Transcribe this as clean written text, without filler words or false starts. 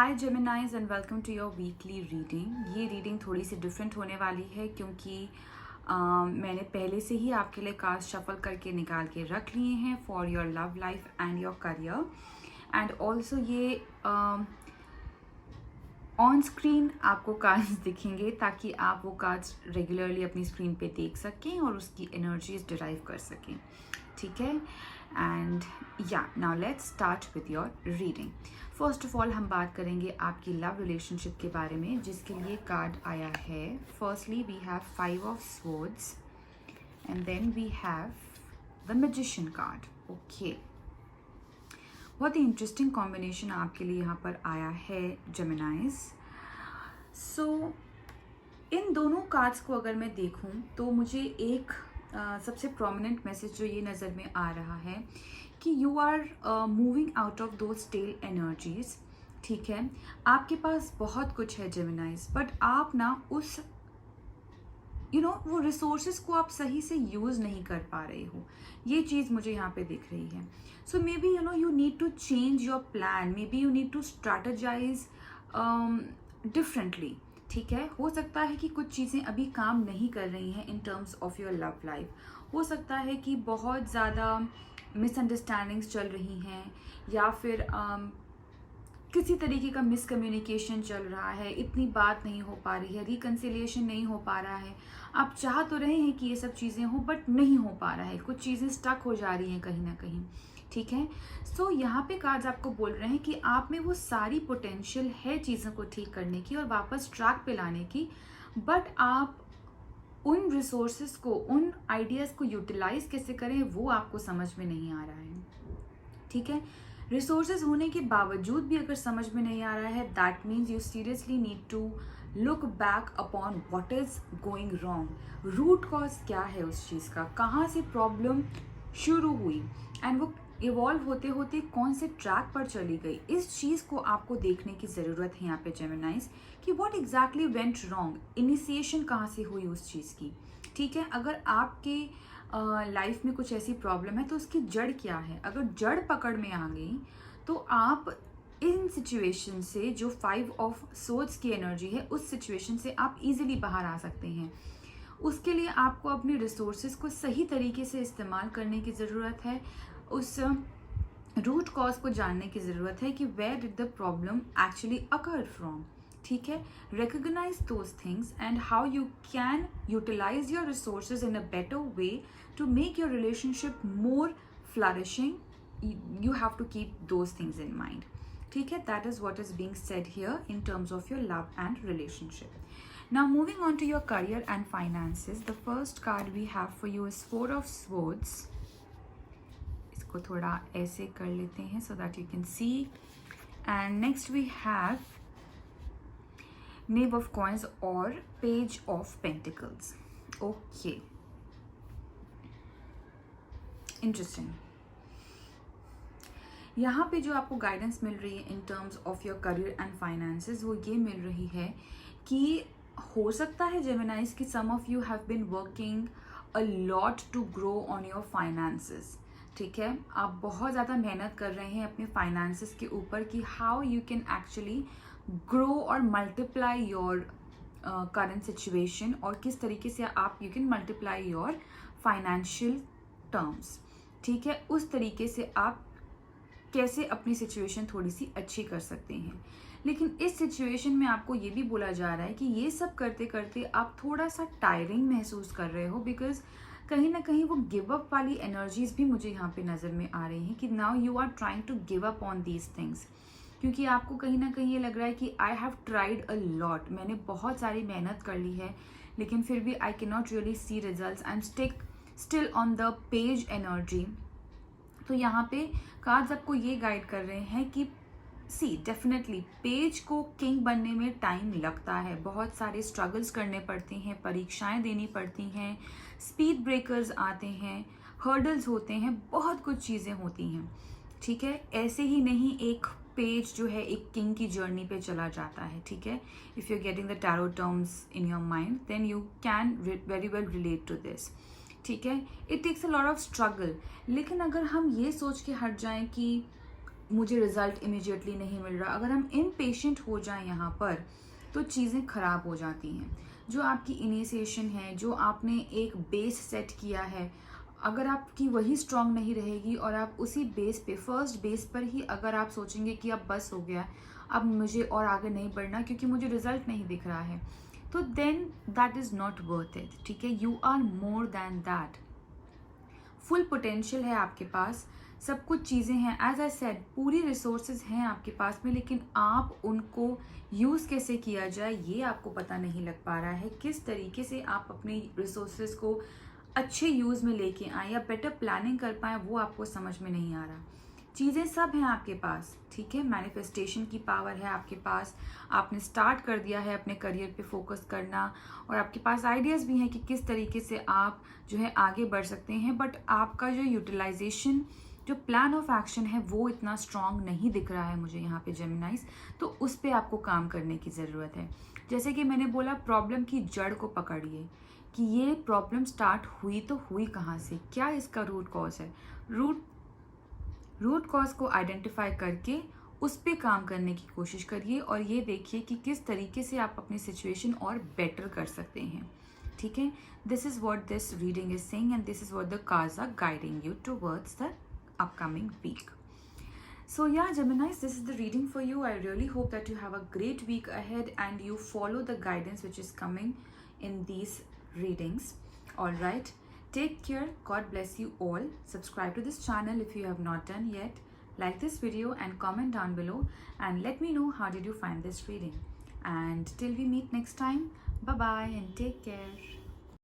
Hi Geminis and welcome to your weekly reading. ये reading थोड़ी सी डिफरेंट होने वाली है क्योंकि मैंने पहले से ही आपके लिए कार्ड शफल करके निकाल के रख लिए हैं for your love life and your career. And also ये ऑन स्क्रीन आपको कार्ड्स दिखेंगे ताकि आप वो कार्ड्स रेगुलरली अपनी स्क्रीन पे देख सकें और उसकी एनर्जीज डिराइव कर सकें। ठीक है, एंड या now let's start with your reading. First of all हम बात करेंगे आपकी लव रिलेशनशिप के बारे में, जिसके लिए कार्ड आया है। Firstly we have 5 of swords and then we have the magician card. Okay, बहुत ही इंटरेस्टिंग कॉम्बिनेशन आपके लिए यहाँ पर आया है जेमिनाइज। सो इन दोनों कार्ड्स को अगर मैं देखूं तो मुझे एक सबसे प्रोमिनेंट मैसेज जो ये नज़र में आ रहा है कि you are moving out of the stale energies. ठीक है, आपके पास बहुत कुछ है जेमिनाइज, बट आप ना उस वो रिसोर्सेज को आप सही से यूज़ नहीं कर पा रहे हो। ये चीज़ मुझे यहाँ पे दिख रही है। So maybe you need to change your plan, maybe you need to strategise differently. ठीक है, हो सकता है कि कुछ चीज़ें अभी काम नहीं कर रही हैं इन terms of your love life. हो सकता है कि बहुत ज़्यादा मिसअंडरस्टैंडिंग्स चल रही हैं या फिर किसी तरीके का मिसकम्युनिकेशन चल रहा है, इतनी बात नहीं हो पा रही है, रिकन्सिलिएशन नहीं हो पा रहा है। आप चाह तो रहे हैं कि ये सब चीज़ें हो बट नहीं हो पा रहा है, कुछ चीज़ें स्टक हो जा रही हैं कहीं ना कहीं। ठीक है, सो यहाँ पे कार्ड्स आपको बोल रहे हैं कि आप में वो सारी पोटेंशियल है चीज़ों को ठीक करने की और वापस ट्रैक पे लाने की, बट आप उन रिसोर्सेज को, उन आइडियाज़ को यूटिलाइज कैसे करें वो आपको समझ में नहीं आ रहा है। ठीक है, रिसोर्सेज होने के बावजूद भी अगर समझ में नहीं आ रहा है, that means you seriously need to look back upon what is going wrong. Root cause क्या है उस चीज़ का, कहाँ से प्रॉब्लम शुरू हुई एंड वो इवॉल्व होते होते कौन से ट्रैक पर चली गई। इस चीज़ को आपको देखने की ज़रूरत है यहाँ पे जेमिनाइज कि what exactly went wrong, initiation कहाँ से हुई उस चीज़ की। ठीक है, अगर आपके लाइफ में कुछ ऐसी प्रॉब्लम है तो उसकी जड़ क्या है। अगर जड़ पकड़ में आ गई तो आप इन सिचुएशन से, जो 5 ऑफ सोर्ड्स की एनर्जी है, उस सिचुएशन से आप इजीली बाहर आ सकते हैं। उसके लिए आपको अपने रिसोर्सेज को सही तरीके से इस्तेमाल करने की ज़रूरत है। उस रूट कॉज को जानने की ज़रूरत है कि where did the problem actually occur from. ठीक है, recognise those things and how you can utilise your resources in a better way to make your relationship more flourishing. You have to keep those things in mind. ठीक है, that is what is being said here in terms of your love and relationship. Now moving on to your career and finances, the first card we have for you is 4 of Swords. इसको थोड़ा ऐसे कर लेते हैं so that you can see. And next we have Knave of Coins or Page of Pentacles. Okay. Interesting. यहाँ पे जो आपको गाइडेंस मिल रही है इन terms of your career and finances, वो ये मिल रही है कि हो सकता है जेमिनाइज कि some of you have been working a lot to grow on your finances. ठीक है, आप बहुत ज़्यादा मेहनत कर रहे हैं अपने फाइनेंसेस के ऊपर कि how you can actually grow और मल्टीप्लाई योर करंट सिचुएशन, और किस तरीके से आप you can multiply your financial terms. ठीक है, उस तरीके से आप कैसे अपनी सिचुएशन थोड़ी सी अच्छी कर सकते हैं। लेकिन इस सिचुएशन में आपको ये भी बोला जा रहा है कि ये सब करते करते आप थोड़ा सा टायरिंग महसूस कर रहे हो, बिकॉज कहीं ना कहीं वो गिव अप वाली एनर्जीज भी मुझे यहाँ पे नज़र में आ रही हैं कि now you are trying to give up on these things, क्योंकि आपको कहीं ना कहीं ये लग रहा है कि I have tried a lot, मैंने बहुत सारी मेहनत कर ली है लेकिन फिर भी I can not really see results and still on the page energy. तो यहाँ पे कार्ड्स आपको ये गाइड कर रहे हैं कि सी डेफिनेटली पेज को किंग बनने में टाइम लगता है, बहुत सारे स्ट्रगल्स करने पड़ते हैं, परीक्षाएं देनी पड़ती हैं, स्पीड ब्रेकर्स आते हैं, हर्डल्स होते हैं, बहुत कुछ चीज़ें होती हैं। ठीक है, ऐसे ही नहीं एक पेज जो है एक किंग की जर्नी पे चला जाता है। ठीक है, if you are getting the tarot terms in your mind then you can very well relate to this. ठीक है, it takes a lot of struggle. लेकिन अगर हम ये सोच के हट जाएं कि मुझे रिजल्ट इमिजिएटली नहीं मिल रहा, अगर हम इम्पेशेंट हो जाएं यहाँ पर तो चीज़ें ख़राब हो जाती हैं। जो आपकी इनिशिएशन है, जो आपने एक बेस सेट किया है, अगर आपकी वही स्ट्रांग नहीं रहेगी और आप उसी बेस पे, फर्स्ट बेस पर ही अगर आप सोचेंगे कि अब बस हो गया, अब मुझे और आगे नहीं बढ़ना क्योंकि मुझे रिजल्ट नहीं दिख रहा है, तो then that is not worth it. ठीक है, you are more than that. Full potential है आपके पास, सब कुछ चीज़ें हैं, एज आई सेड पूरी रिसोर्सेज हैं आपके पास में, लेकिन आप उनको यूज़ कैसे किया जाए ये आपको पता नहीं लग पा रहा है। किस तरीके से आप अपने रिसोर्सेज को अच्छे यूज़ में लेके आएँ या बेटर प्लानिंग कर पाएँ, वो आपको समझ में नहीं आ रहा। चीज़ें सब हैं आपके पास, ठीक है, मैनिफेस्टेशन की पावर है आपके पास, आपने स्टार्ट कर दिया है अपने करियर पे फोकस करना, और आपके पास आइडियाज़ भी हैं कि किस तरीके से आप जो है आगे बढ़ सकते हैं, बट आपका जो यूटिलाइजेशन, जो प्लान ऑफ एक्शन है वो इतना स्ट्रांग नहीं दिख रहा है मुझे यहाँ पे जेमिनाइज। तो उस पर आपको काम करने की ज़रूरत है। जैसे कि मैंने बोला, प्रॉब्लम की जड़ को पकड़िए कि ये प्रॉब्लम स्टार्ट हुई तो हुई कहाँ से, क्या इसका रूट कॉज है। रूट कॉज को आइडेंटिफाई करके उस पर काम करने की कोशिश करिए और ये देखिए कि किस तरीके से आप अपनी सिचुएशन और बेटर कर सकते हैं। ठीक है, this is what this reading is saying and this is what the cards are guiding you towards the upcoming week. So yeah, Geminis, this is the reading for you. I really hope that you have a great week ahead and you follow the guidance which is coming in these readings. All right, take care. God bless you all. Subscribe to this channel if you have not done yet. Like this video and comment down below and let me know how did you find this reading. And till we meet next time, bye bye and take care.